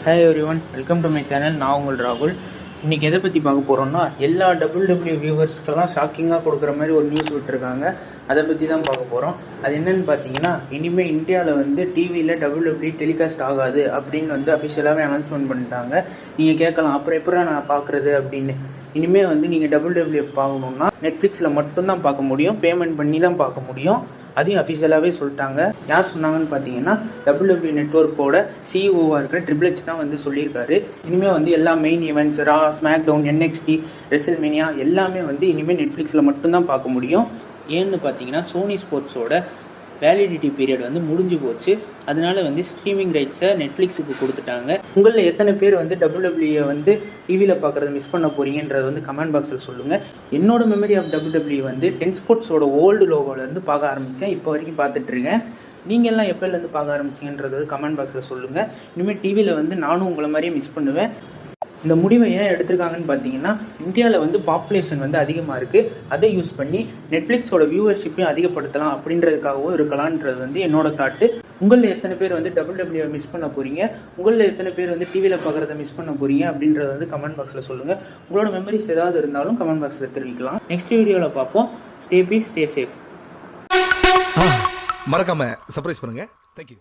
Hi everyone, welcome to my channel. நான் உங்கள் ராகுல். இன்றைக்கி எதை பற்றி பார்க்க போகிறோம்னா, எல்லா டபிள்யூ வியூவர்ஸ்க்கெல்லாம் ஷாக்கிங்காக கொடுக்குற மாதிரி ஒரு நியூஸ் விட்டுருக்காங்க. அதை பற்றி தான் பார்க்க போகிறோம். அது என்னென்னு பார்த்தீங்கன்னா, இனிமேல் இந்தியாவில் வந்து டிவியில் டபிள்யூ டெலிகாஸ்ட் ஆகாது அப்படின்னு வந்து அஃபிஷியலாகவே அனௌன்ஸ்மெண்ட் பண்ணிட்டாங்க. நீங்கள் கேட்கலாம், அப்புறம் எப்போ நான் பார்க்குறது அப்படின்னு. இனிமேல் வந்து நீங்கள் டபிள்யூ பார்க்கணுன்னா நெட்ஃப்ளிக்ஸில் மட்டும்தான் பார்க்க முடியும், பேமெண்ட் பண்ணி தான் பார்க்க முடியும். அதையும் அஃபிஷியலாகவே சொல்லிட்டாங்க. யார் சொன்னாங்கன்னு பார்த்தீங்கன்னா, டபிள்யூ நெட்வொர்க்கோட சிஇஓவாக இருக்கிற ட்ரிபிள் எச் தான் வந்து சொல்லியிருக்காரு. இனிமேல் வந்து எல்லா மெயின் ஈவெண்ட்ஸ், ரா, ஸ்மாக் டவுன், என்எக்ஸ்டி, ரெசல்மேனியா எல்லாமே வந்து இனிமேல் நெட்ஃப்ளிக்ஸில் மட்டும்தான் பார்க்க முடியும். ஏன்னு பார்த்தீங்கன்னா, சோனி ஸ்போர்ட்ஸோட வேலிடிட்டி பீரியட் வந்து முடிஞ்சு போச்சு. அதனால வந்து ஸ்ட்ரீமிங் ரைட்ஸை நெட்ஃப்ளிக்ஸுக்கு கொடுத்துட்டாங்க. உங்களில் எத்தனை பேர் வந்து டபிள்யூ வந்து டிவியில் பார்க்குறத மிஸ் பண்ண போகிறீங்கன்றது வந்து கமெண்ட் பாக்ஸில் சொல்லுங்கள். என்னோட மெமரி ஆஃப் டபிள்யூ வந்து டென் ஸ்போர்ட்ஸோட ஓல்டு லோகோலேருந்து பார்க்க ஆரம்பித்தேன். இப்போ வரைக்கும் பார்த்துட்ருக்கேன். நீங்கள் எல்லாம் எப்போலேருந்து பார்க்க ஆரம்பிச்சிங்கன்றது கமெண்ட் பாக்ஸில் சொல்லுங்கள். இனிமேல் டிவியில் வந்து நானும் உங்களை மாதிரியே மிஸ் பண்ணுவேன். இந்த முடிவை ஏன் எடுத்திருக்காங்கன்னு பார்த்தீங்கன்னா, இந்தியாவில் வந்து பாப்புலேஷன் வந்து அதிகமாக இருக்குது. அதை யூஸ் பண்ணி நெட்ஃப்ளிக்ஸோட வியூவர்ஷிப்பையும் அதிகப்படுத்தலாம் அப்படின்றதுக்காகவும் இருக்கலான்றது வந்து என்னோட தாட்டு. உங்களில் எத்தனை பேர் வந்து டபிள்யூ மிஸ் பண்ண போகிறீங்க, உங்களில் எத்தனை பேர் வந்து டிவியில் பார்க்குறத மிஸ் பண்ண போகிறீங்க அப்படின்றத வந்து கமெண்ட் பாக்ஸில் சொல்லுங்கள். உங்களோட மெமரிஸ் ஏதாவது இருந்தாலும் கமெண்ட் பாக்ஸில் தெரிவிக்கலாம். நெக்ஸ்ட் வீடியோவில் பார்ப்போம். Stay peace, stay safe. மறக்காம சர்ப்ரைஸ் பண்ணுங்க. தேங்க்யூ.